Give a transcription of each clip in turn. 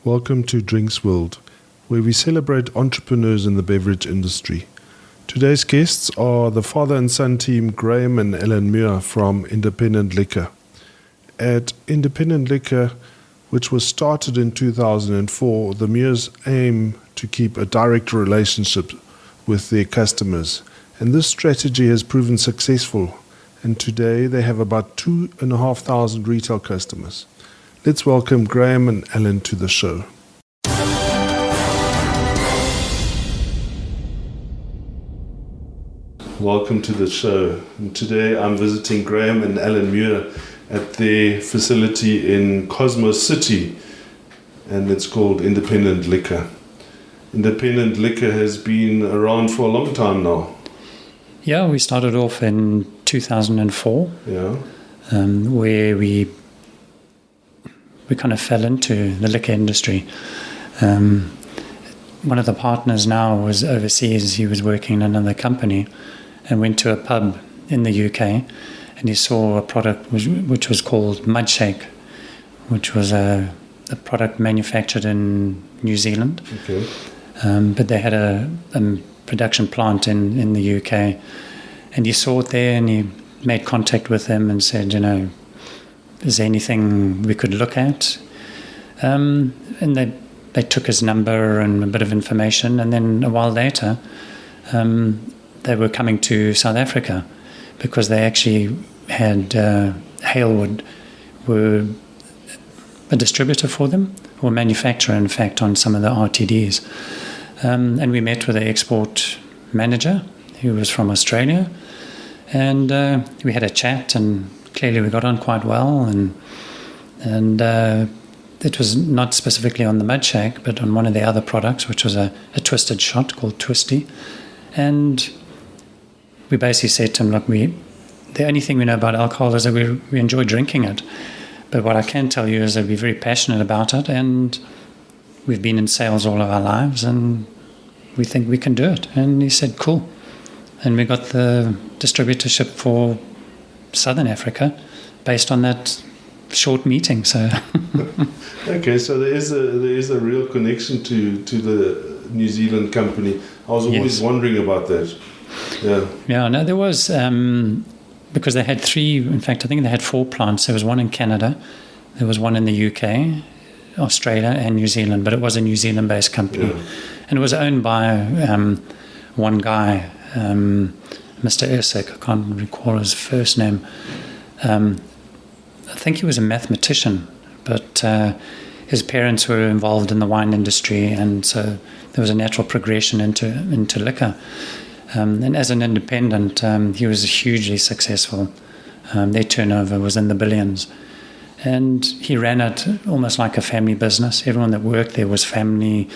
Welcome to Drinks World, where we celebrate entrepreneurs in the beverage industry. Today's guests are the father and son team Graham and Alan Muir from Independent Liquor. At Independent Liquor, which was started in 2004, the Muirs aim to keep a direct relationship with their customers, and this strategy has proven successful, and today they have about 2,500 retail customers. Let's welcome Graham and Alan to the show. Welcome to the show. And today I'm visiting Graham and Alan Muir at their facility in Cosmos City, and it's called Independent Liquor. Independent Liquor has been around for a long time now. Yeah, we started off in 2004, where we kind of fell into the liquor industry. One of the partners now was overseas. He was working in another company and went to a pub in the UK, and he saw a product which was called Mudshake, which was a product manufactured in New Zealand. Okay. But they had a production plant in the UK, and he saw it there, and he made contact with them and said, is there anything we could look at? And they took his number and a bit of information, and then a while later they were coming to South Africa because they actually had Halewood were a distributor for them, or manufacturer in fact, on some of the RTDs. And we met with the export manager who was from Australia, and we had a chat, and clearly we got on quite well, and it was not specifically on the Mudshake, but on one of the other products, which was a twisted shot called Twisty. And we basically said to him, look, the only thing we know about alcohol is that we enjoy drinking it, but what I can tell you is that we're very passionate about it, and we've been in sales all of our lives, and we think we can do it. And he said, cool. And we got the distributorship for Southern Africa based on that short meeting. So okay, so there is a real connection to the New Zealand company. I was always wondering about that. Yeah, no, there was, because they had three, in fact, I think they had 4 plants. There was one in Canada, there was one in the UK, Australia and New Zealand, but it was a New Zealand-based company. Yeah. And it was owned by one guy, Mr. Erceg. I can't recall his first name. I think he was a mathematician, but his parents were involved in the wine industry, and so there was a natural progression into liquor. And as an independent, he was hugely successful. Their turnover was in the billions. And he ran it almost like a family business. Everyone that worked there was family.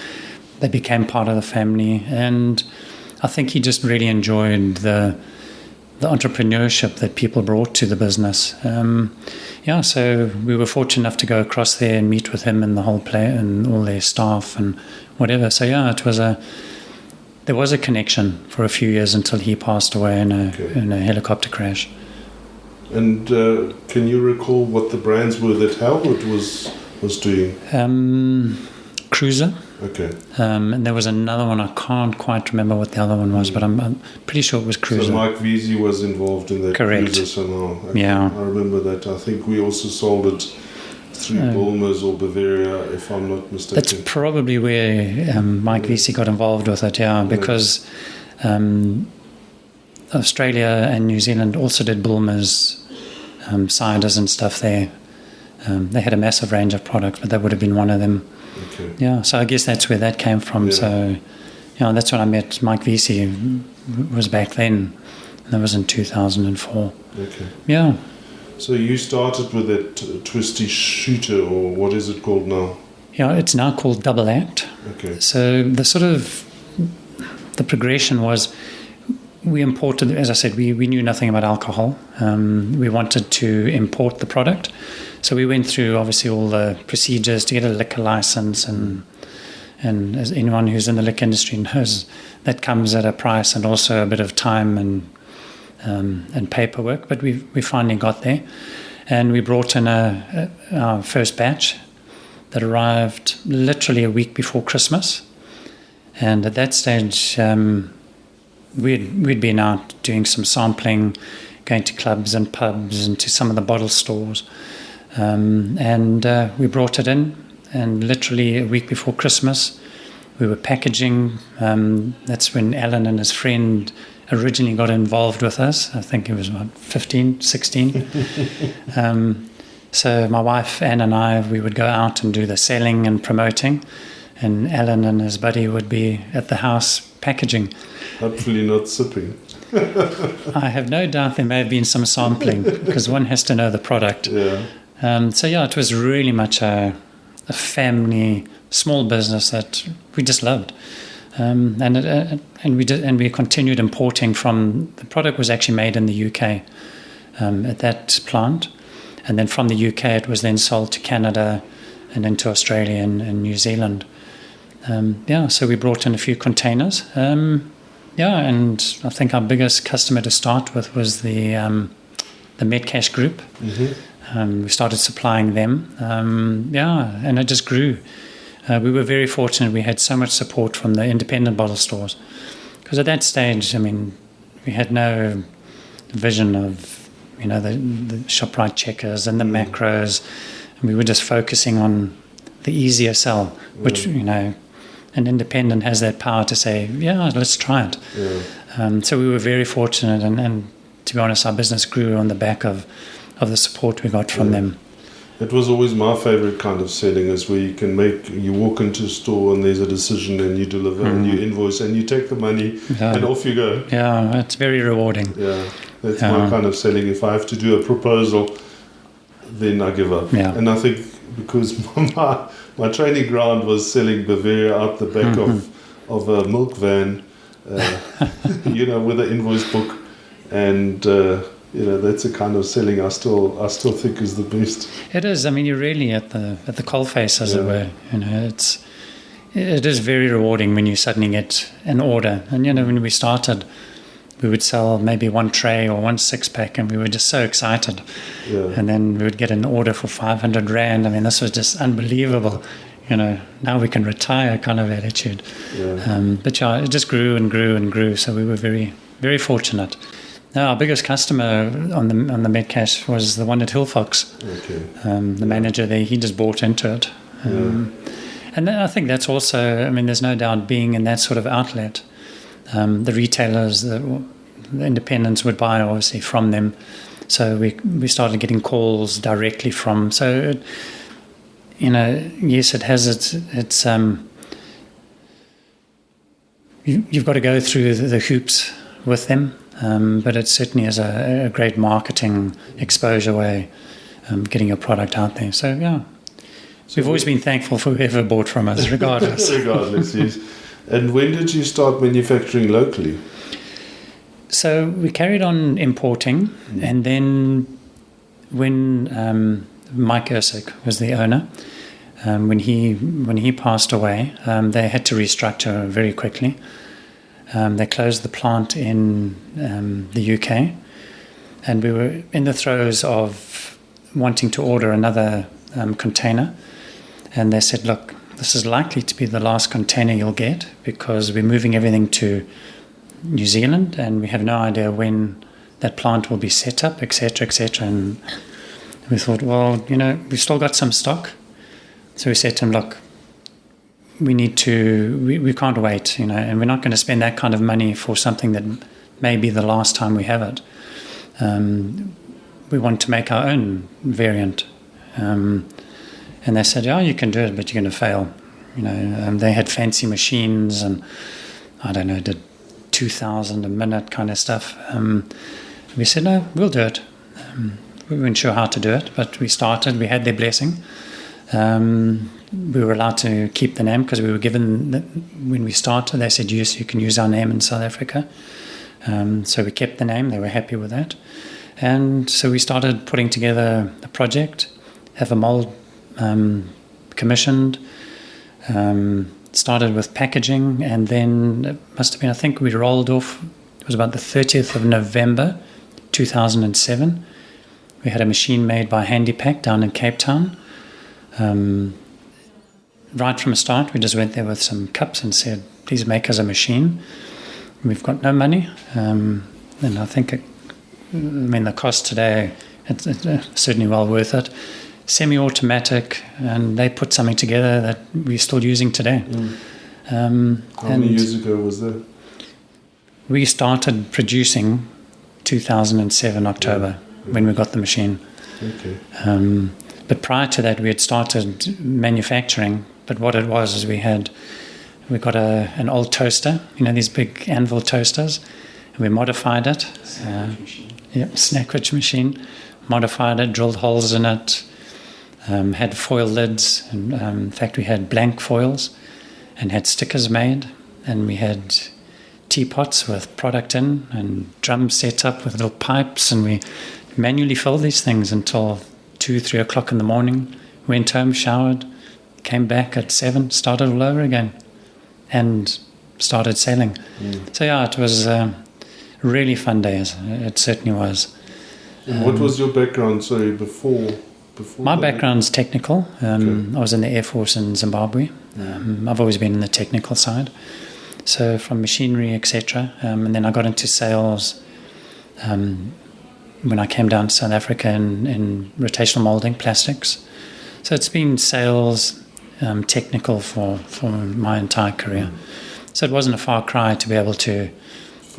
They became part of the family. And I think he just really enjoyed the entrepreneurship that people brought to the business. So we were fortunate enough to go across there and meet with him and the whole and all their staff and whatever. So there was a connection for a few years until he passed away in a helicopter crash. And can you recall what the brands were that Halewood was doing? Cruiser. Okay. And there was another one, I can't quite remember what the other one was, but I'm pretty sure it was Cruiser. So Mike Erceg was involved in that. Correct. Cruiser somehow. Yeah. I remember that. I think we also sold it through Bulmers or Bavaria, if I'm not mistaken. That's probably where Mike Erceg got involved with it, because Australia and New Zealand also did Bulmers ciders and stuff there. They had a massive range of products, but that would have been one of them. Okay. Yeah, so I guess that's where that came from. Yeah. So, that's when I met Mike Erceg. Was back then. That was in 2004. Okay. Yeah. So you started with that twisty shooter, or what is it called now? Yeah, it's now called Double Act. Okay. So the progression was, we imported, as I said, we knew nothing about alcohol. We wanted to import the product. So we went through, obviously, all the procedures to get a liquor license, and as anyone who's in the liquor industry knows, that comes at a price and also a bit of time and paperwork. But we finally got there, and we brought in our first batch, that arrived literally a week before Christmas. And at that stage, we'd been out doing some sampling, going to clubs and pubs and to some of the bottle stores. And we brought it in, and literally a week before Christmas, we were packaging. That's when Alan and his friend originally got involved with us. I think he was about 15, 16. So my wife, Anne, and I, we would go out and do the selling and promoting, and Alan and his buddy would be at the house packaging. Hopefully not sipping. I have no doubt there may have been some sampling, because one has to know the product. Yeah. It was really much a family, small business that we just loved. And we continued importing from, the product was actually made in the UK at that plant. And then from the UK, it was then sold to Canada and into Australia and New Zealand. So we brought in a few containers. And I think our biggest customer to start with was the Metcash Group. Mm-hmm. We started supplying them. And it just grew. We were very fortunate. We had so much support from the independent bottle stores. Because at that stage, I mean, we had no vision of, the Shoprite Checkers and the macros. And we were just focusing on the easier sell, which, an independent has that power to say, let's try it. Yeah. So we were very fortunate. And to be honest, our business grew on the back of the support we got from them. It was always my favorite kind of selling, is where you walk into a store and there's a decision and you deliver and you invoice and you take the money and off you go. Yeah, it's very rewarding. Yeah, that's my kind of selling. If I have to do a proposal, then I give up. Yeah. And I think because my training ground was selling Bavaria out the back of a milk van, with an invoice book, and that's a kind of selling I still think is the best. It is. I mean, you're really at the coalface, as it were. It is very rewarding when you suddenly get an order. And when we started, we would sell maybe one tray or one 6-pack, and we were just so excited. Yeah. And then we would get an order for 500 Rand. I mean, this was just unbelievable. Now we can retire kind of attitude. Yeah. It just grew and grew and grew. So we were very, very fortunate. Now, our biggest customer on the Metcash was the one at Hillfox. Okay. The manager there, he just bought into it. And then I think that's also, there's no doubt, being in that sort of outlet, the retailers, the independents would buy obviously from them. So we started getting calls directly from. So, yes, it has its you've got to go through the hoops with them. But it certainly is a great marketing exposure way, getting your product out there. So, we've always been thankful for whoever bought from us, regardless. Regardless, yes. And when did you start manufacturing locally? So we carried on importing, and then when Mike Erceg was the owner, when he passed away, they had to restructure very quickly. They closed the plant in the UK, and we were in the throes of wanting to order another container. And they said, look, this is likely to be the last container you'll get, because we're moving everything to New Zealand and we have no idea when that plant will be set up, etc., etc. And we thought, well, we've still got some stock. So we said to him, look, we can't wait, and we're not going to spend that kind of money for something that may be the last time we have it. We want to make our own variant. And they said, you can do it, but you're going to fail. They had fancy machines and, I don't know, did 2,000 a minute kind of stuff. We said, no, we'll do it. We weren't sure how to do it, but we started. We had their blessing. We were allowed to keep the name because we were given, when we started, they said, yes, you can use our name in South Africa. So we kept the name. They were happy with that. And so we started putting together a project, have a mold commissioned, started with packaging, and then it must have been, I think we rolled off, it was about the 30th of November 2007. We had a machine made by Handi-Pak down in Cape Town. right from the start, we just went there with some cups and said, please make us a machine. We've got no money. And I think, the cost today, it's certainly well worth it. Semi-automatic, and they put something together that we're still using today. How many years ago was that? We started producing 2007 October when we got the machine. Okay. But prior to that, we had started manufacturing. But what it was is we got an old toaster, these big anvil toasters, and we modified it. Snackwich machine. Modified it, drilled holes in it, had foil lids. And, in fact, we had blank foils and had stickers made. And we had teapots with product in and drums set up with little pipes. And we manually filled these things until 2-3 o'clock in the morning. Went home, showered, came back at 7, started all over again, and started selling. So it was really fun days. It certainly was. And what was your background? Sorry, before my background's technical. I was in the Air Force in Zimbabwe. I've always been in the technical side. So from machinery, etc. And then I got into sales when I came down to South Africa in rotational molding, plastics. So it's been sales, technical for my entire career. So it wasn't a far cry to be able to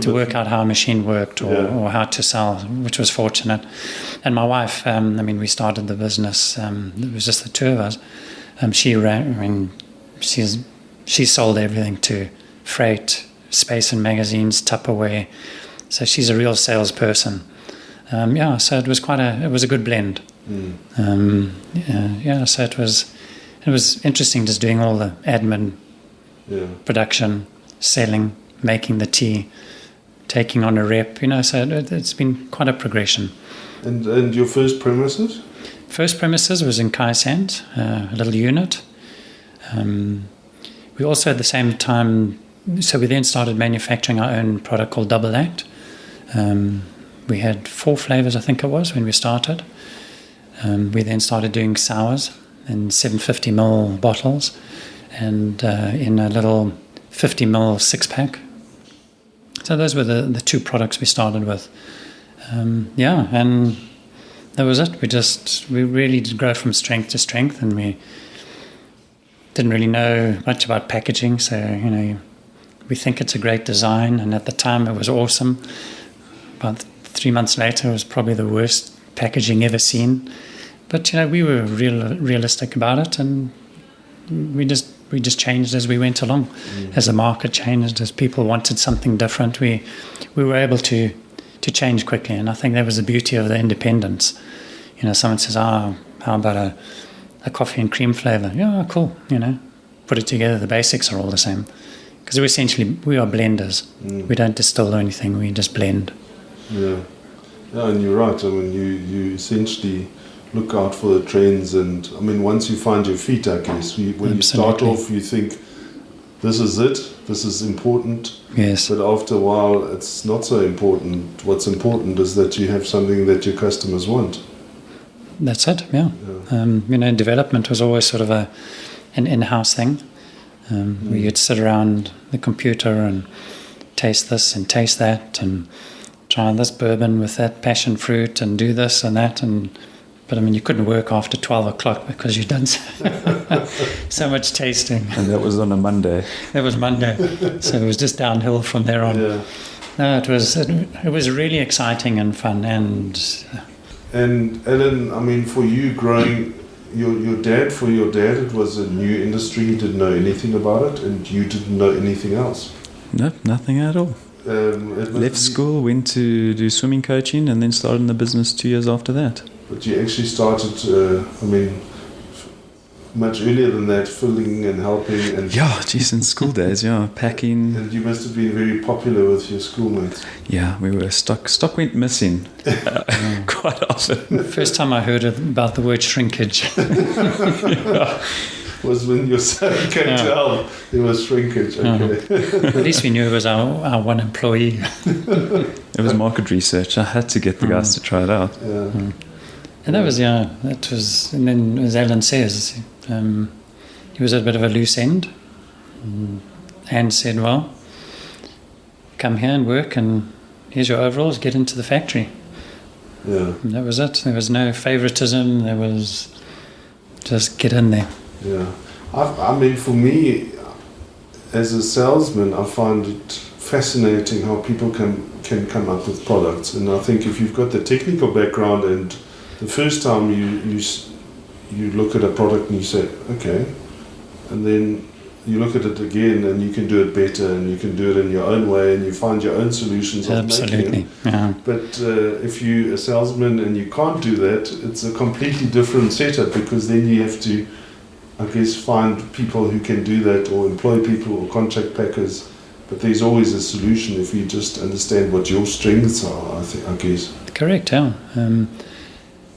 work out how a machine worked or how to sell, which was fortunate. And my wife, we started the business, it was just the two of us. She sold everything to freight, space and magazines, Tupperware. So she's a real salesperson. So it was a good blend. So it was interesting just doing all the admin, production, selling, making the tea, taking on a rep, so it's been quite a progression. And your first premises? First premises was in Kaisand, a little unit. We also at the same time, so we then started manufacturing our own product called Double Act. We had 4 flavors, I think it was, when we started. We then started doing sours in 750ml bottles and in a little 50ml 6-pack. So those were the 2 products we started with. And that was it. We really did grow from strength to strength, and we didn't really know much about packaging. So, we think it's a great design, and at the time it was awesome. About 3 months later, it was probably the worst packaging ever seen. But, we were realistic about it, and we just changed as we went along. As the market changed, as people wanted something different, we were able to change quickly. And I think that was the beauty of the independence. Someone says, how about a coffee and cream flavor? Yeah, cool, put it together. The basics are all the same. Because we are blenders. We don't distill or anything, we just blend. Yeah, and you're right. You essentially look out for the trends, and once you find your feet, I guess, when you start off, you think, this is it, this is important. Yes. But after a while, it's not so important. What's important is that you have something that your customers want. That's it, yeah. Development was always sort of an in-house thing. Where you'd sit around the computer and taste this and taste that and try this bourbon with that passion fruit and do this and that. But you couldn't work after 12 o'clock because you'd done so much tasting. And that was on a Monday. That was Monday. So it was just downhill from there on. Yeah. No, it was really exciting and fun. And Alan, for you growing, your dad, it was a new industry. He didn't know anything about it, and you didn't know anything else. No, nothing at all. Left school, went to do swimming coaching, and then started in the business 2 years after that. But you actually started, much earlier than that, filling and helping. And in school days, packing. And you must have been very popular with your schoolmates. Yeah, we were stock went missing quite often. The first time I heard about the word shrinkage. Was when your son came to help. There was shrinkage. Okay. At least we knew it was our one employee. It was market research. I had to get the guys to try it out. Yeah. And that was, and then as Alan says, he was at a bit of a loose end, and said, well, come here and work, and here's your overalls, get into the factory. Yeah. And that was it. There was no favoritism, there was just get in there. Yeah. I mean, for me, as a salesman, I find it fascinating how people can come up with products. And I think if you've got the technical background and the first time you look at a product and you say, okay, and then you look at it again and you can do it better and you can do it in your own way and you find your own solutions of making Absolutely. it. Yeah. But if you're a salesman and you can't do that, it's a completely different setup, because then you have to, I guess, find people who can do that, or employ people, or contract packers. But there's always a solution if you just understand what your strengths are, I guess. Correct, yeah.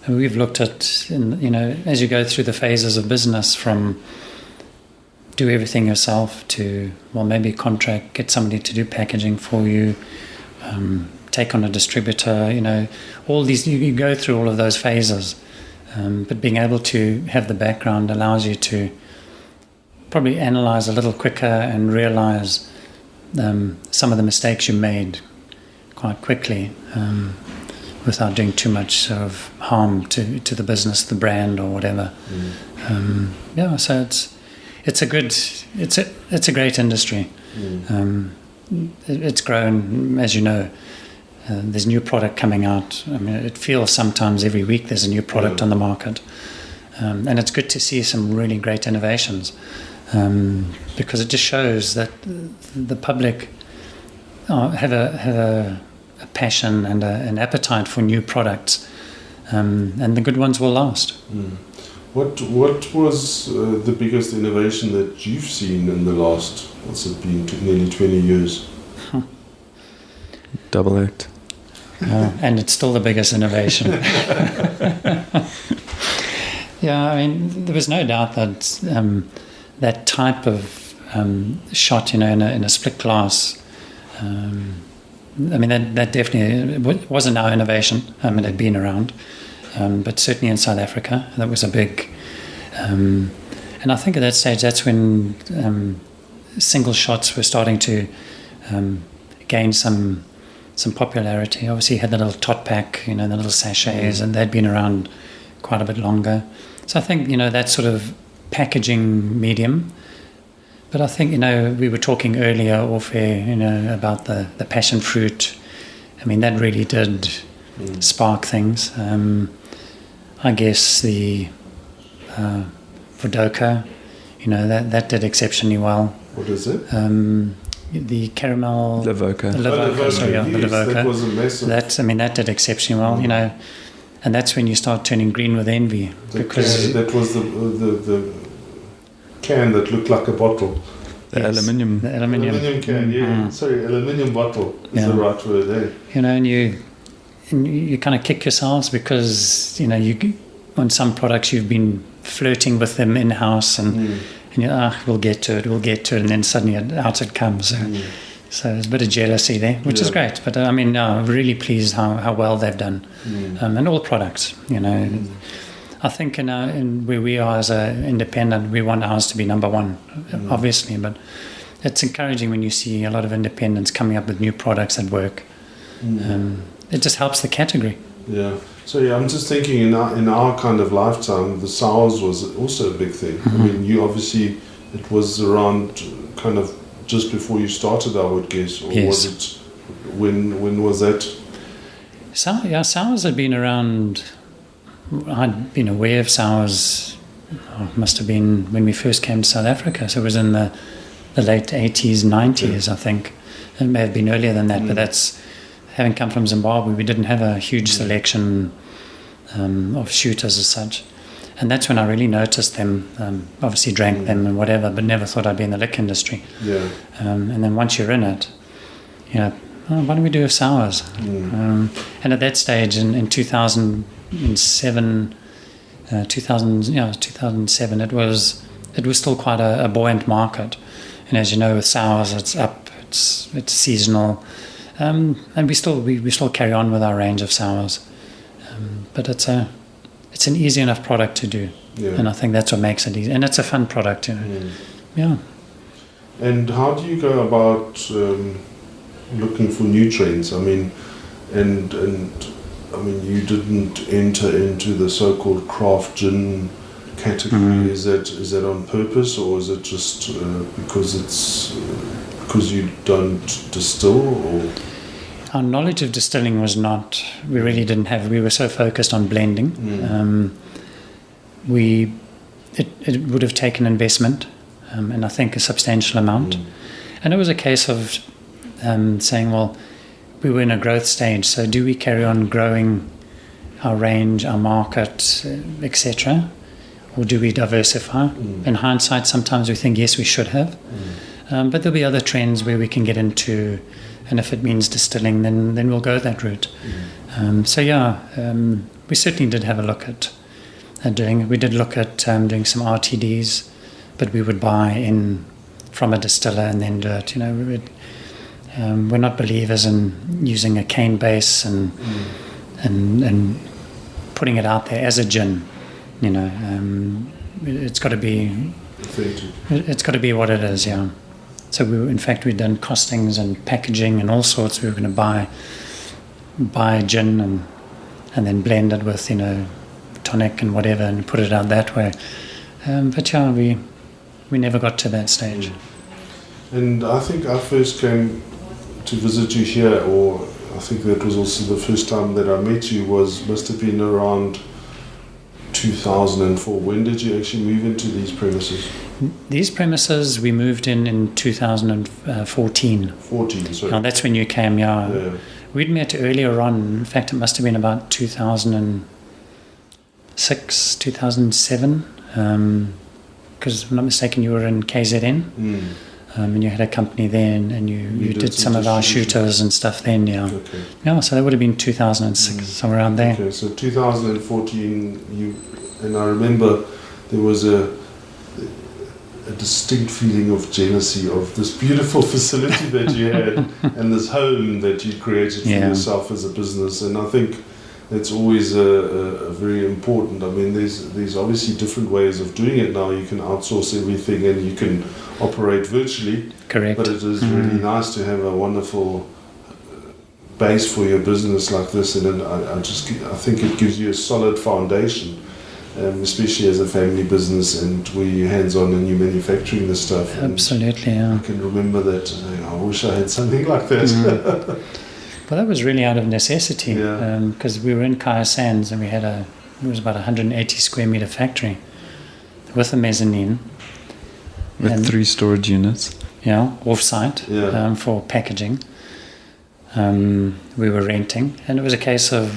We've looked at, as you go through the phases of business, from do everything yourself to, well, maybe contract, get somebody to do packaging for you, take on a distributor, all these, you go through all of those phases. But being able to have the background allows you to probably analyze a little quicker and realize some of the mistakes you made quite quickly, without doing too much sort of harm to the business, the brand, or whatever. So it's a great industry. It's grown, as you know. There's new product coming out. I mean, it feels sometimes every week there's a new product on the market, and it's good to see some really great innovations, because it just shows that the public have a passion and an appetite for new products, and the good ones will last. What was the biggest innovation that you've seen in the last, what's it been, nearly 20 years? Double Act. And it's still the biggest innovation. Yeah, I mean, there was no doubt that that type of shot, in a split glass, I mean, that definitely wasn't our innovation. I mean, it had been around, but certainly in South Africa, that was a big. And I think at that stage, that's when single shots were starting to gain some popularity. Obviously, you had the little tot pack, the little sachets, and they'd been around quite a bit longer. So I think, that sort of packaging medium. But I think, we were talking earlier off air, about the passion fruit. I mean, that really did spark things. I guess the Vodoka, that did exceptionally well. What is it? The caramel... Lavoca. The Lavoca. That was a massive... That did exceptionally well, and that's when you start turning green with envy. That was the can that looked like a bottle. The aluminium. The aluminium can, yeah. Sorry, aluminium bottle is the right word there. And you kind of kick yourselves because, you on some products you've been flirting with them in-house and we'll get to it, and then suddenly out it comes. So there's a bit of jealousy there, which is great. But I'm really pleased how well they've done, and all products. I think in where we are as an independent, we want ours to be number one, obviously. But it's encouraging when you see a lot of independents coming up with new products that work. It just helps the category. Yeah. So I'm just thinking in our kind of lifetime, the sours was also a big thing. I mean, you obviously, it was around kind of just before you started, I would guess, or was it when was that? Sours had been around. I'd been aware of sours. It must have been when we first came to South Africa. So it was in the late 80s, 90s, I think. It may have been earlier than that, but that's. Having come from Zimbabwe, we didn't have a huge selection of shooters as such. And that's when I really noticed them, obviously drank them and whatever, but never thought I'd be in the liquor industry. Yeah. And then once you're in it, why don't we do sours? And at that stage, in 2007, 2007, it was still quite a buoyant market. And as you know, with sours, it's up, it's seasonal. And we still carry on with our range of sours, but it's a it's an easy enough product to do. Yeah. And I think that's what makes it easy. And it's a fun product, you know. Yeah. And how do you go about looking for new trends? I mean, and I mean, you didn't enter into the so-called craft gin category. Is that on purpose, or is it just because you don't distill, or? Our knowledge of distilling was not. We really didn't have. We were so focused on blending. It would have taken investment, and I think a substantial amount. And it was a case of saying, well, we were in a growth stage, so do we carry on growing our range, our market, etc., or do we diversify? In hindsight, sometimes we think, yes, we should have. But there'll be other trends where we can get into, and if it means distilling, then we'll go that route. We certainly did have a look at doing. We did look at doing some RTDs, but we would buy in from a distiller and then do it. You know, we're not believers in using a cane base and putting it out there as a gin. You know, it's got to be. It's got to be what it is. Yeah. So we'd done costings and packaging and all sorts. We were going to buy gin and then blend it with, you know, tonic and whatever and put it out that way. But yeah, we never got to that stage. And I think I first came to visit you here, or I think that was also the first time that I met you, must have been around 2004. When did you actually move into these premises? These premises we moved in 2014. 14, sorry. Now that's when you came, yeah. We'd met earlier on. In fact, it must have been about 2006, 2007. Because if I'm not mistaken, you were in KZN. And you had a company then, and you did some of our shooters and stuff then, yeah. Okay. Yeah, so that would have been 2006, somewhere around there. Okay, so 2014, and I remember there was a distinct feeling of jealousy of this beautiful facility that you had and this home that you created for yourself as a business. And I think that's always a very important. I mean, there's obviously different ways of doing it now. You can outsource everything and you can operate virtually. Correct. But it is really nice to have a wonderful base for your business like this, and I think it gives you a solid foundation, especially as a family business and where you're hands-on and you're manufacturing this stuff. Absolutely, yeah. I can remember that. I wish I had something like that. Well, that was really out of necessity, because we were in Kaya Sands and it was about 180 square meter factory with a mezzanine. With 3 storage units. Yeah, off-site for packaging. We were renting, and it was a case of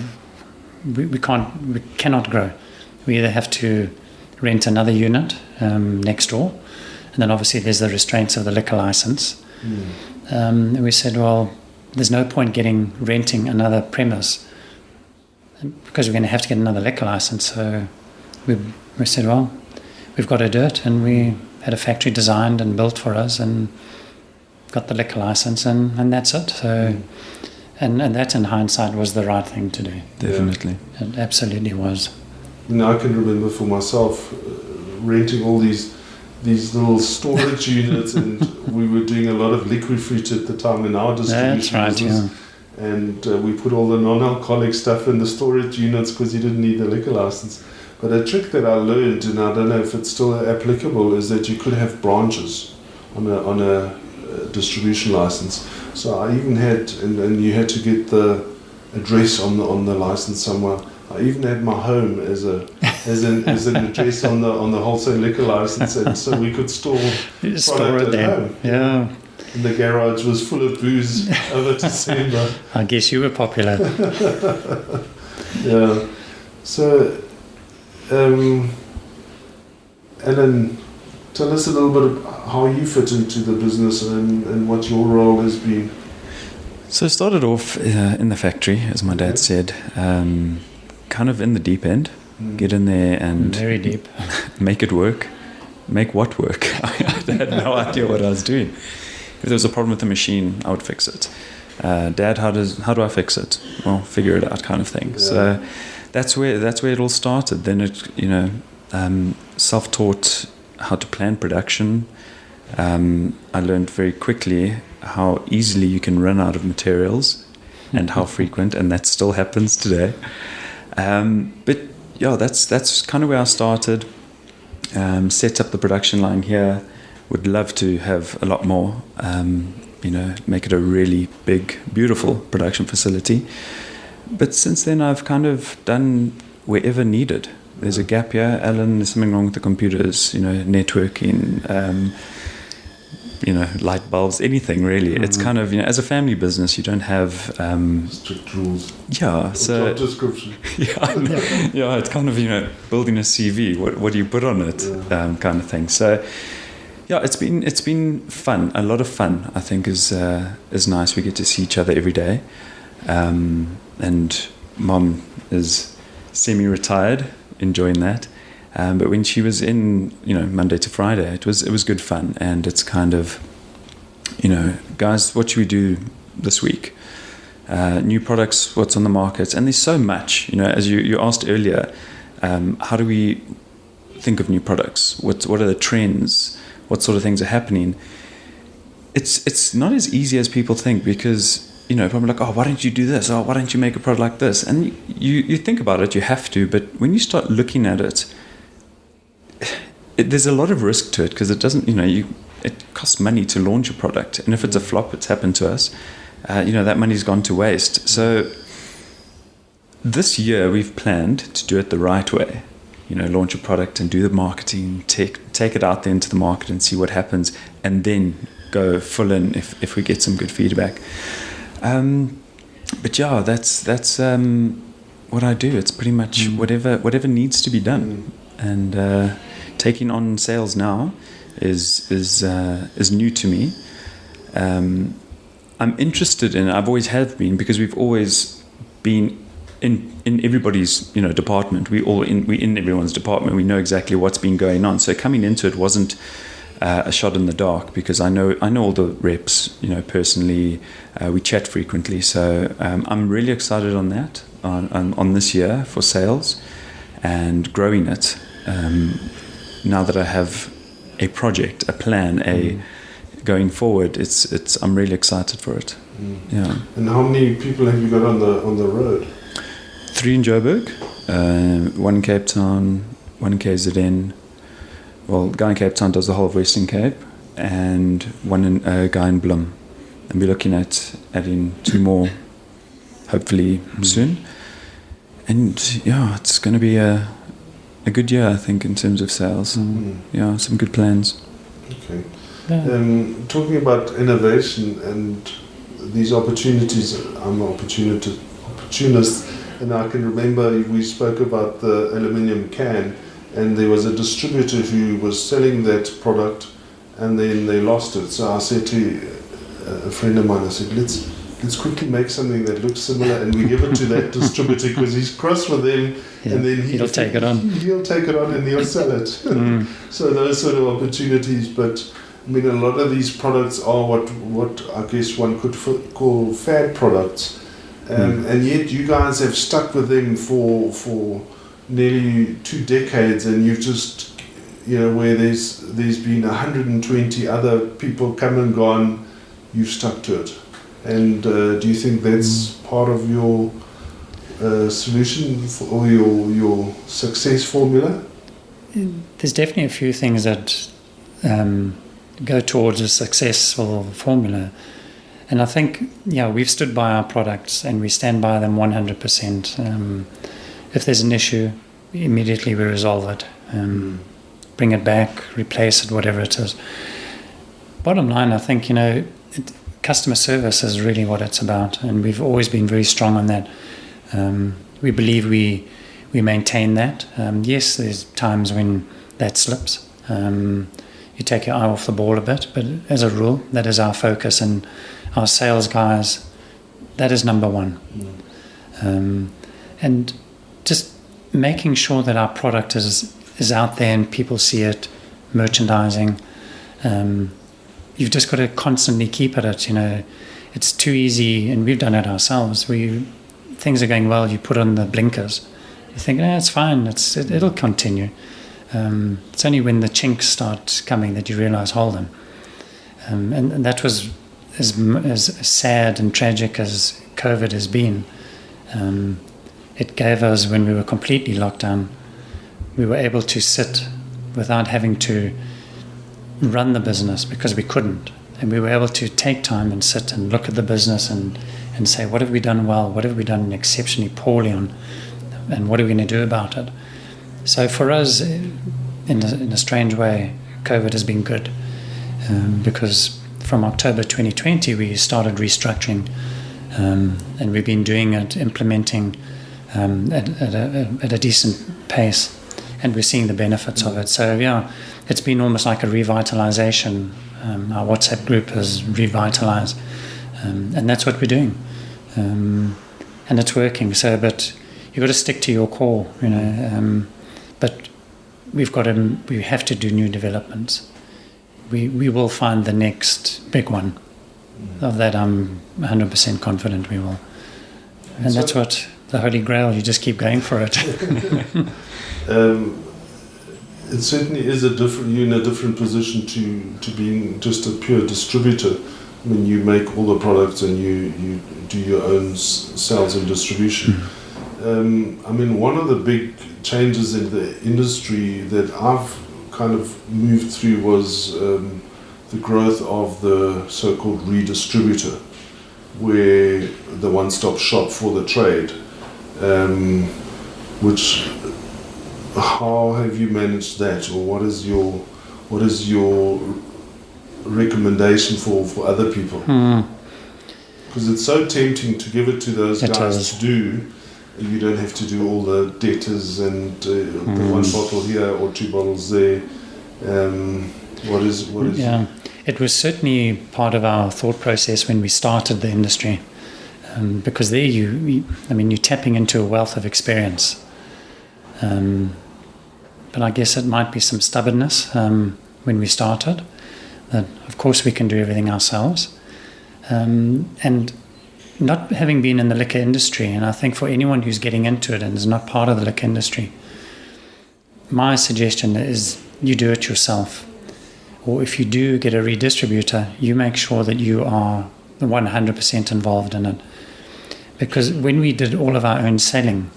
we cannot grow. We either have to rent another unit next door, and then obviously there's the restraints of the liquor license. And we said, well, there's no point renting another premise because we're going to have to get another liquor license. So we said, well, we've got to do it, and we had a factory designed and built for us and got the liquor license, and that's it. So, and that in hindsight was the right thing to do. Definitely. It absolutely was. I can remember for myself renting all these little storage units, and we were doing a lot of liquid fruit at the time in our distribution business. Yeah. And we put all the non-alcoholic stuff in the storage units because you didn't need the liquor license. But a trick that I learned, and I don't know if it's still applicable, is that you could have branches on a distribution license. So I even had, and you had to get the address on the license somewhere. I even had my home as an address on the wholesale liquor license, and so we could store product at home. Yeah. And the garage was full of booze over December. I guess you were popular. Yeah. So, Alan, tell us a little bit about how you fit into the business and what your role has been. So I started off in the factory, as my dad said, kind of in the deep end. Get in there and very deep. Make it work. Make what work? I had no idea what I was doing. If there was a problem with the machine, I would fix it. Dad, how do I fix it? Well, figure it out, kind of thing. Yeah. that's where it all started. Then self-taught how to plan production. I learned very quickly how easily you can run out of materials and how frequent, and that still happens today. But yeah, that's kind of where I started. Set up the production line here. Would love to have a lot more. Make it a really big, beautiful production facility. But since then, I've kind of done wherever needed. There's a gap here, Alan. There's something wrong with the computers. Networking. Light bulbs, anything really. It's kind of, as a family business, you don't have strict rules. Yeah, so job description. Yeah, it's kind of building a CV. What do you put on it, kind of thing. So yeah, it's been fun. A lot of fun, I think, is nice. We get to see each other every day, and Mom is semi-retired, enjoying that. But when she was in, Monday to Friday, it was good fun. And it's kind of, guys, what should we do this week? New products, what's on the market? And there's so much, as you asked earlier, how do we think of new products? What are the trends? What sort of things are happening? It's not as easy as people think, because probably like, oh, why don't you do this? Oh, why don't you make a product like this? And you think about it, you have to. But when you start looking at it, there's a lot of risk to it, because it doesn't, it costs money to launch a product, and if it's a flop, it's happened to us. That money's gone to waste. So this year we've planned to do it the right way. Launch a product and do the marketing, take it out there into the market and see what happens, and then go full in if we get some good feedback. But yeah, that's what I do. It's pretty much whatever needs to be done, and taking on sales now is new to me. I'm interested in. I've always have been, because we've always been in everybody's department. We in everyone's department. We know exactly what's been going on. So coming into it wasn't a shot in the dark, because I know all the reps personally. We chat frequently. So I'm really excited on that on this year for sales and growing it. Now that I have a project, a plan, going forward, I'm really excited for it. Yeah. And how many people have you got on the road? 3 in Joburg, 1 in Cape Town, 1 in KZN. Well, the guy in Cape Town does the whole of Western Cape, and 1 guy in Bloem. And we're looking at adding 2 more, hopefully soon. And yeah, it's going to be a good year, I think, in terms of sales. Yeah, some good plans. Okay. Talking about innovation and these opportunities, I'm an opportunist, and I can remember we spoke about the aluminium can, and there was a distributor who was selling that product, and then they lost it. So I said to a friend of mine, I said, let's quickly make something that looks similar, and we give it to that distributor, because he's cross with them, and then he'll take it on. He'll take it on and he'll sell it. So those sort of opportunities. But I mean, a lot of these products are what I guess one could call fad products, and yet you guys have stuck with them for nearly 2 decades, and you've just where there's been 120 other people come and gone, you've stuck to it. And do you think that's part of your solution or your success formula? There's definitely a few things that go towards a successful formula. And I think, we've stood by our products and we stand by them 100%. If there's an issue, immediately we resolve it. Bring it back, replace it, whatever it is. Bottom line, I think, customer service is really what it's about, and we've always been very strong on that. We believe we maintain that. Yes, there's times when that slips. You take your eye off the ball a bit, but as a rule, that is our focus, and our sales guys, that is number one. And just making sure that our product is out there and people see it, merchandising. You've just got to constantly keep at it. It's too easy, and we've done it ourselves. Things are going well, you put on the blinkers, You think, it's fine, it'll continue. It's only when the chinks start coming that you realize, hold on. And that was as sad and tragic as COVID has been. It gave us, when we were completely locked down, we were able to sit without having to run the business because we couldn't. And we were able to take time and sit and look at the business and say, what have we done well? What have we done exceptionally poorly on? And what are we going to do about it? So for us, in a strange way, COVID has been good. Because from October 2020, we started restructuring. And we've been doing it, implementing at a decent pace. And we're seeing the benefits of it. So, yeah, it's been almost like a revitalization. Our WhatsApp group has revitalized. And that's what we're doing. And it's working. So, but you've got to stick to your core, but we have to do new developments. We will find the next big one. Of that, I'm 100% confident we will. And so that's what the Holy Grail, you just keep going for it. It certainly is you're in a different position to being just a pure distributor. I mean, you make all the products and you do your own sales and distribution. I mean, one of the big changes in the industry that I've kind of moved through was the growth of the so-called redistributor, where the one-stop shop for the trade, which, how have you managed that, or what is your recommendation for other people? Because it's so tempting to give it to those guys to do. You don't have to do all the debtors and the one bottle here or two bottles there. What is? Yeah, it was certainly part of our thought process when we started the industry, because there you're tapping into a wealth of experience. But I guess it might be some stubbornness when we started. That of course we can do everything ourselves, and not having been in the liquor industry, and I think for anyone who's getting into it and is not part of the liquor industry, my suggestion is you do it yourself. Or if you do get a redistributor, you make sure that you are 100% involved in it. Because when we did all of our own selling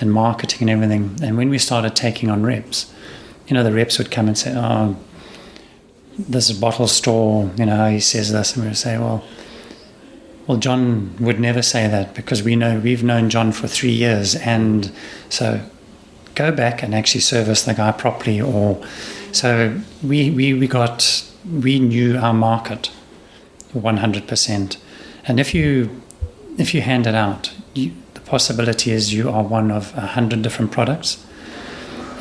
and marketing and everything, and when we started taking on reps, the reps would come and say, oh, this bottle store, he says this, and we would say, well, John would never say that, because we've known John for 3 years, and so go back and actually service the guy properly. Or so we knew our market 100%, and if you hand it out, the possibility is you are one of 100 different products.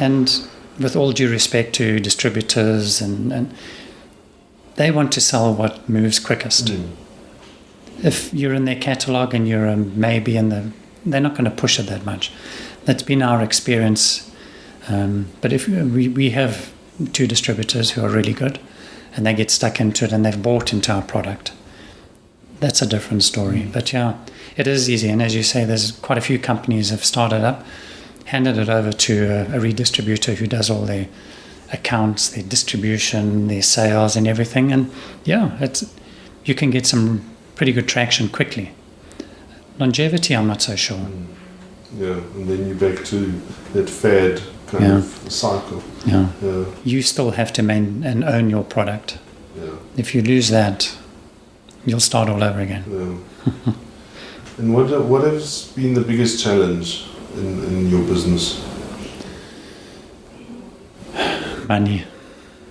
And with all due respect to distributors, and they want to sell what moves quickest. If you're in their catalogue and you're maybe they're not going to push it that much. That's been our experience. But if we have 2 distributors who are really good, and they get stuck into it and they've bought into our product, that's a different story. But yeah, it is easy. And as you say, there's quite a few companies have started up, handed it over to a redistributor who does all their accounts, their distribution, their sales and everything. And yeah, you can get some pretty good traction quickly. Longevity, I'm not so sure. Yeah, and then you're back to that fad kind of cycle. Yeah. You still have to maintain and own your product. Yeah. If you lose that, you'll start all over again. Yeah. And what has been the biggest challenge in your business? Money.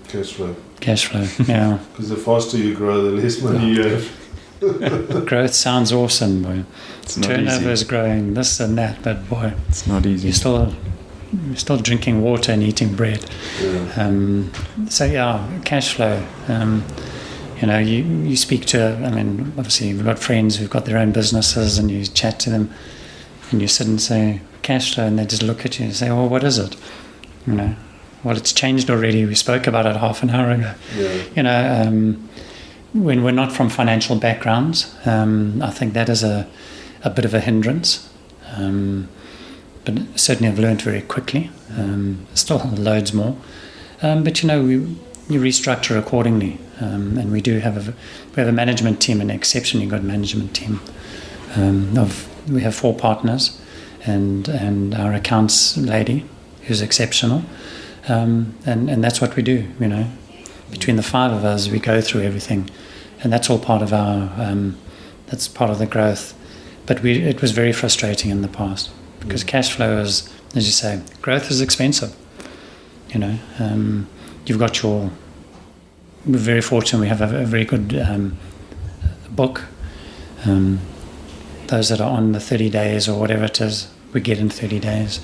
Cash flow, yeah. Because the faster you grow, the less money you have. Growth sounds awesome, boy. It's not Turnover is easy. growing, this and that, but boy, It's not easy. you're still drinking water and eating bread. Yeah. So yeah, cash flow. You speak to, obviously we've got friends who've got their own businesses, and you chat to them, and you sit and say cash flow, and they just look at you and say, well, what is it? Well, it's changed already. We spoke about it half an hour ago. Yeah. When we're not from financial backgrounds, I think that is a bit of a hindrance. but certainly I've learned very quickly. Still loads more. But we restructure accordingly. And we do have a management team, an exceptionally good management team. We have 4 partners and our accounts lady who's exceptional. And that's what we do, Between the 5 of us, we go through everything. And that's all part of that's part of the growth. But it was very frustrating in the past because cash flow is, as you say, growth is expensive. You've got we're very fortunate we have a very good book. Those that are on the 30 days or whatever it is, we get in 30 days.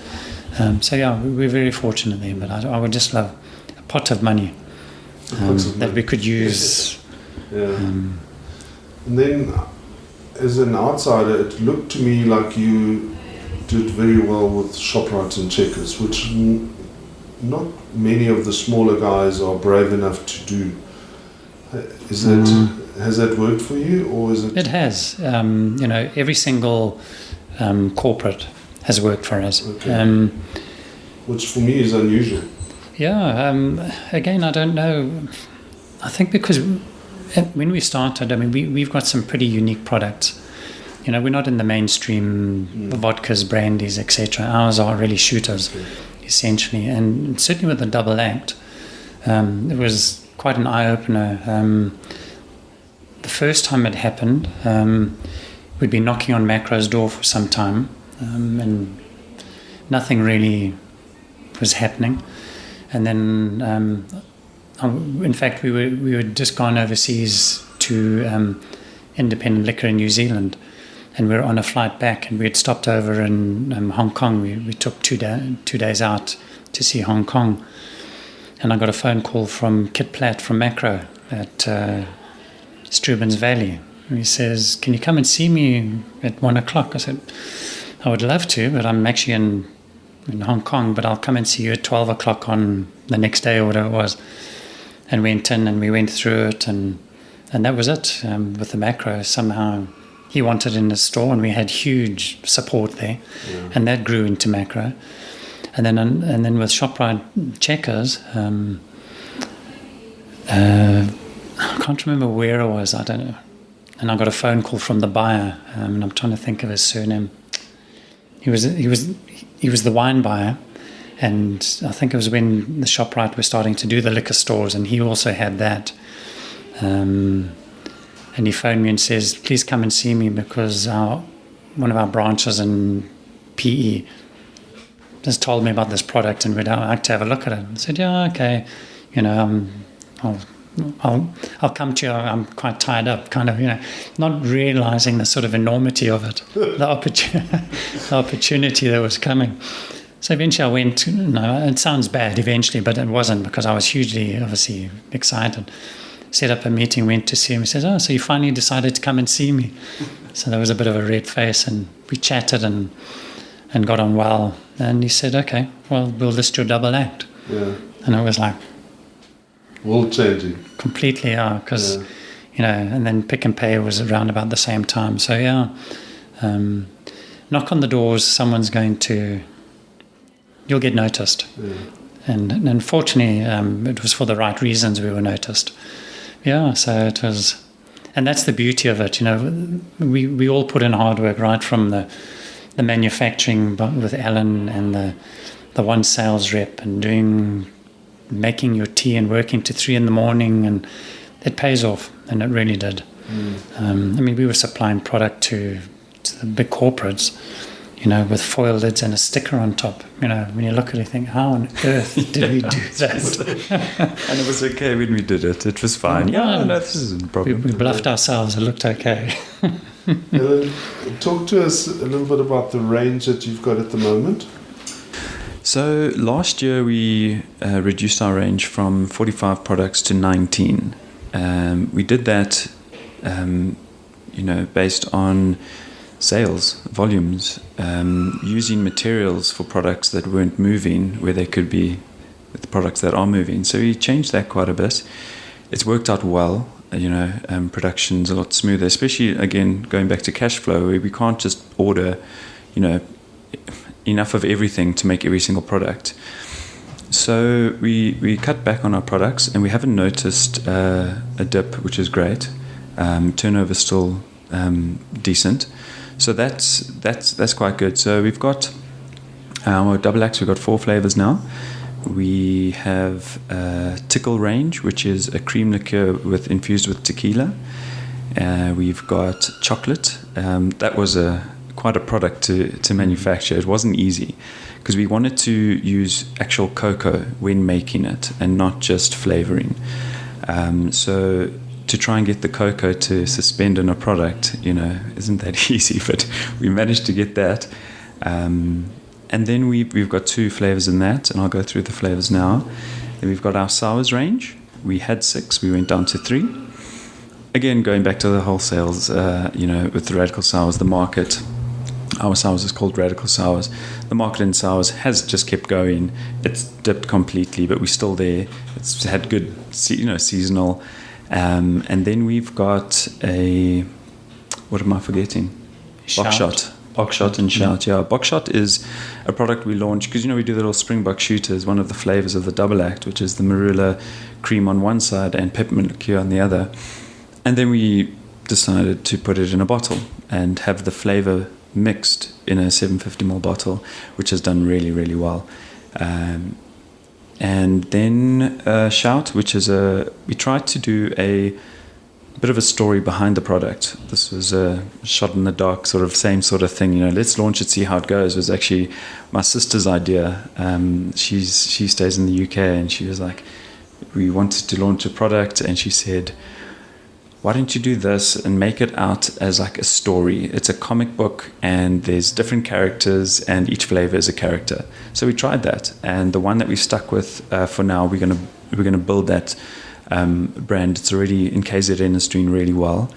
We're very fortunate there, but I would just love a pot of money that we could use. And then, as an outsider, it looked to me like you did very well with Shoprite and Checkers, which not many of the smaller guys are brave enough to do. Has that worked for you, or is it? It has. Every single corporate has worked for us. Okay. Which for me is unusual. Yeah. Again, I don't know. I think because when we started, we've got some pretty unique products. We're not in the mainstream vodkas, brandies, etc. Ours are really shooters, essentially. And certainly with the double act, it was quite an eye-opener. The first time it happened, we'd been knocking on Macro's door for some time, and nothing really was happening. And then, in fact, we were just gone overseas to independent liquor in New Zealand, and we were on a flight back, and we had stopped over in Hong Kong. We took 2 days out to see Hong Kong, and I got a phone call from Kit Platt from Macro at Strubens Valley. And he says, "Can you come and see me at 1 o'clock?" I said, "I would love to, but I'm actually in Hong Kong, but I'll come and see you at 12 o'clock on the next day," or whatever it was. And went in and we went through it, and that was it. With the Macro, somehow he wanted in his store, and we had huge support there, and that grew into Macro. And then with Shoprite Checkers, I can't remember where I was. I don't know. And I got a phone call from the buyer, and I'm trying to think of his surname. He was the wine buyer, and I think it was when the Shoprite were starting to do the liquor stores, and he also had that. And he phoned me and says, "Please come and see me because one of our branches in PE just told me about this product and we'd like to have a look at it." I said, "Yeah, okay, I'll come to you. I'm quite tied up," kind of, not realizing the sort of enormity of it, the opportunity that was coming. So eventually I went. It sounds bad eventually, but it wasn't, because I was hugely, obviously, excited. Set up a meeting, went to see him. He says, "Oh, so you finally decided to come and see me?" So there was a bit of a red face, and we chatted and got on well. And he said, "Okay, well, we'll list your double act." Yeah. And it was like world changing. Completely, because and then Pick and Pay was around about the same time. So knock on the doors. You'll get noticed. Yeah. And unfortunately, it was for the right reasons we were noticed. Yeah, so it was, and that's the beauty of it. We all put in hard work, right from the manufacturing with Alan and the one sales rep, and making your tea and working to 3 a.m, and it pays off, and it really did. We were supplying product to the big corporates, with foil lids and a sticker on top. When you look at it, you think, how on earth did we do that? And it was okay when we did it. It was fine. No, this isn't a problem. We bluffed ourselves. It looked okay. Alan, talk to us a little bit about the range that you've got at the moment. So last year we reduced our range from 45 products to 19. We did that, based on sales volumes, using materials for products that weren't moving where they could be with the products that are moving. So we changed that quite a bit. It's worked out well. Production's a lot smoother, especially, again, going back to cash flow, where we can't just order, enough of everything to make every single product. So we cut back on our products, and we haven't noticed a dip, which is great. Turnover still decent, so that's quite good. So we've got our double acts. We've got 4 flavors now. We have Tickle range, which is a cream liqueur infused with tequila. We've got chocolate. That was quite a product to manufacture. It wasn't easy because we wanted to use actual cocoa when making it and not just flavoring. So to try and get the cocoa to suspend in a product, isn't that easy, but we managed to get that. And then we've got 2 flavors in that, and I'll go through the flavors now. Then we've got our sours range. We had 6, we went down to 3. Again, going back to the wholesales, with the Radical Sours, the market, our sours is called Radical Sours. The market in sours has just kept going. It's dipped completely, but we're still there. It's had good, seasonal. And then we've got what am I forgetting? Boxshot and Shout. Yeah, Boxshot is a product we launched because we do the little Springbok shooters, one of the flavors of the double act, which is the marula cream on one side and peppermint liqueur on the other. And then we decided to put it in a bottle and have the flavor mixed in a 750ml bottle, which has done really, really well. And then Shout, which is we tried to do a bit of a story behind the product. This was a shot in the dark, same sort of thing. Let's launch it, see how it goes. It was actually my sister's idea. She stays in the UK, and she was like, we wanted to launch a product, and she said, why don't you do this and make it out as like a story? It's a comic book, and there's different characters, and each flavor is a character. So we tried that, and the one that we've stuck with for now, we're gonna build that brand. It's already in KZN, is doing really well,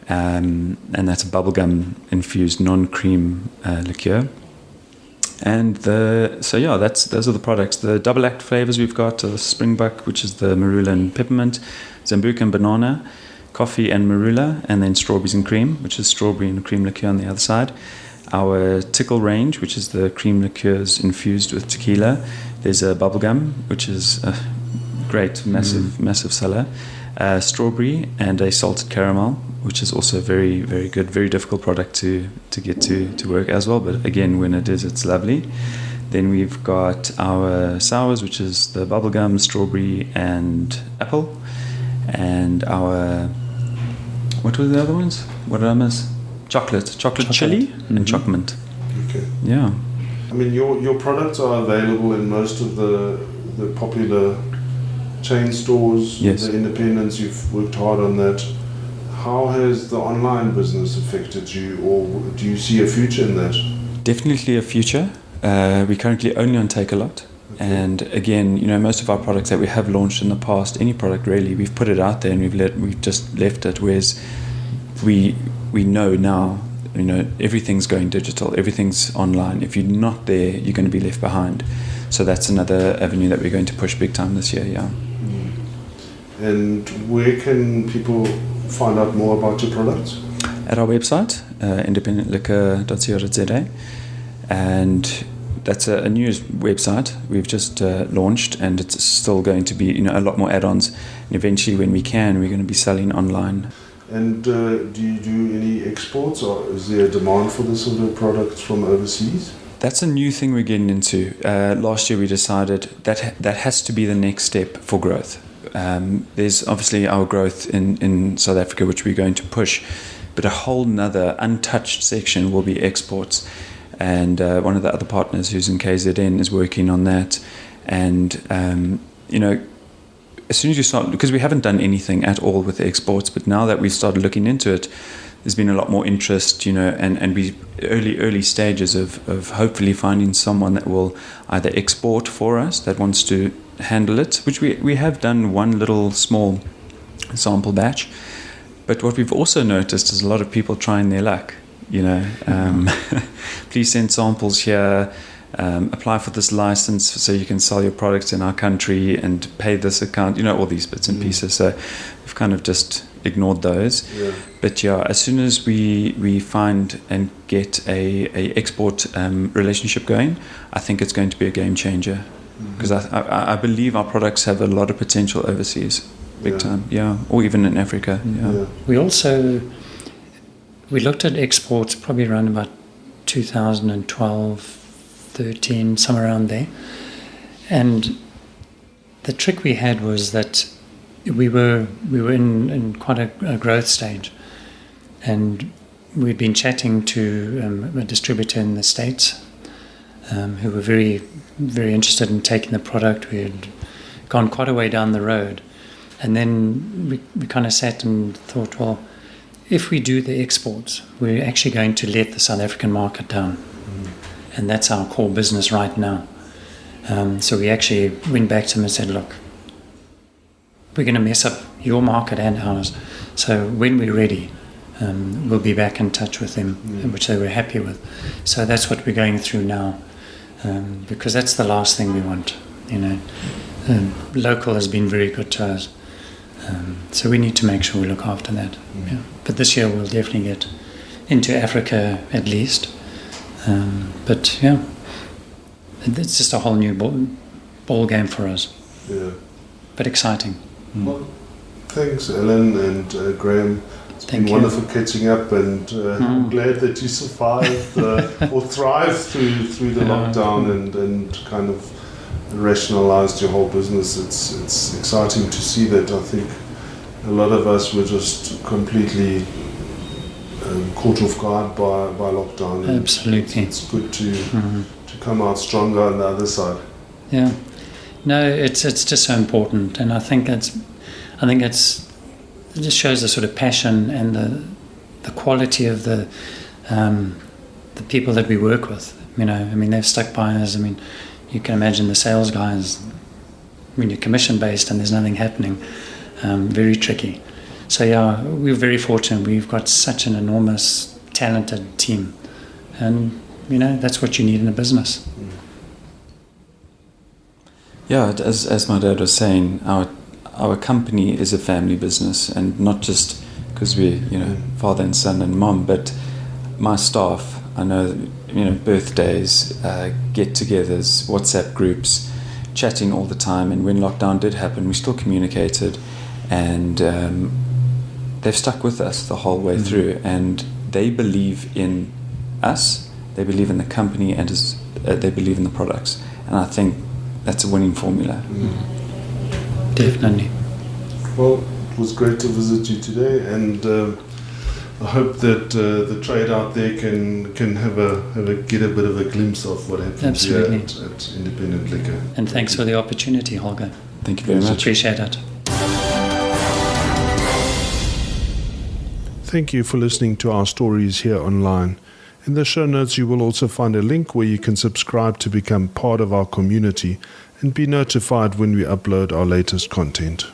and that's a bubblegum infused non-cream liqueur. And those are the products. The double act flavors we've got: Springbok, which is the marula and peppermint, Zambuca and banana, coffee and marula, and then strawberries and cream, which is strawberry and cream liqueur on the other side. Our Tickle range, which is the cream liqueurs infused with tequila. There's a bubblegum, which is a great, massive seller. Strawberry and a salted caramel, which is also very, very good, very difficult product to get to work as well. But again, when it is, it's lovely. Then we've got our sours, which is the bubblegum, strawberry, and apple. And our, what were the other ones? What did I miss? Chocolate chili, and chocolate mint. Okay. Yeah. I mean, your products are available in most of the popular chain stores, yes. The independents. You've worked hard on that. How has the online business affected you, or do you see a future in that? Definitely a future. We're currently only on Takealot. Okay. And again, most of our products that we have launched in the past, any product really, we've put it out there and we've just left it. Whereas we know now, everything's going digital, everything's online. If you're not there, you're going to be left behind. So that's another avenue that we're going to push big time this year. Yeah. And where can people find out more about your products? At our website, independentliquor.co.za, and that's a new website we've just launched, and it's still going to be a lot more add-ons. And eventually, when we can, we're going to be selling online. And do you do any exports, or is there a demand for this sort of products from overseas? That's a new thing we're getting into. Last year we decided that has to be the next step for growth. There's obviously our growth in South Africa, which we're going to push, but a whole nother untouched section will be exports. And one of the other partners who's in KZN is working on that. And, as soon as you start, because we haven't done anything at all with exports, but now that we've started looking into it, there's been a lot more interest, and we early stages of hopefully finding someone that will either export for us, that wants to handle it, which we have done one little small sample batch. But what we've also noticed is a lot of people trying their luck. Please send samples here, apply for this license so you can sell your products in our country and pay this account, all these bits and pieces. So we've kind of just ignored those. Yeah. But yeah, as soon as we find and get a export relationship going, I think it's going to be a game changer. Because I believe our products have a lot of potential overseas, big time, or even in Africa. We looked at exports probably around about 2012, 13, somewhere around there. And the trick we had was that we were in quite a growth stage, and we'd been chatting to a distributor in the States who were very, very interested in taking the product. We had gone quite a way down the road, and then we kind of sat and thought, well, if we do the exports, we're actually going to let the South African market down, and that's our core business right now. So we actually went back to them and said, look, we're going to mess up your market and ours. So when we're ready, we'll be back in touch with them, which they were happy with. So that's what we're going through now, because that's the last thing we want. Local has been very good to us. So we need to make sure we look after that. Yeah. But this year we'll definitely get into Africa at least. But yeah, it's just a whole new ball game for us. Yeah. But exciting. Well, thanks, Alan and Graham. It's been wonderful catching up, and I'm glad that you survived or thrived through the lockdown and kind of rationalized your whole business. It's exciting to see that. I think a lot of us were just completely caught off guard by lockdown. Absolutely. It's good to come out stronger on the other side. Yeah. No, it's just so important, and I think it just shows the sort of passion and the quality of the people that we work with. They've stuck by us. You can imagine the sales guys, when you're commission based and there's nothing happening, very tricky. So yeah, we're very fortunate. We've got such an enormous, talented team, and that's what you need in a business. Yeah, as my dad was saying, our company is a family business, and not just because we're father and son and mom, but my staff. I know birthdays, get-togethers, WhatsApp groups, chatting all the time. And when lockdown did happen, we still communicated, and they've stuck with us the whole way through. And they believe in us, they believe in the company, and they believe in the products. And I think that's a winning formula. Definitely. Well, it was great to visit you today, and I hope that the trade out there can get a bit of a glimpse of what happens here at Independent Liquor. And thanks for the opportunity, Holger. Thank you very much. Appreciate it. Thank you for listening to our stories here online. In the show notes, you will also find a link where you can subscribe to become part of our community and be notified when we upload our latest content.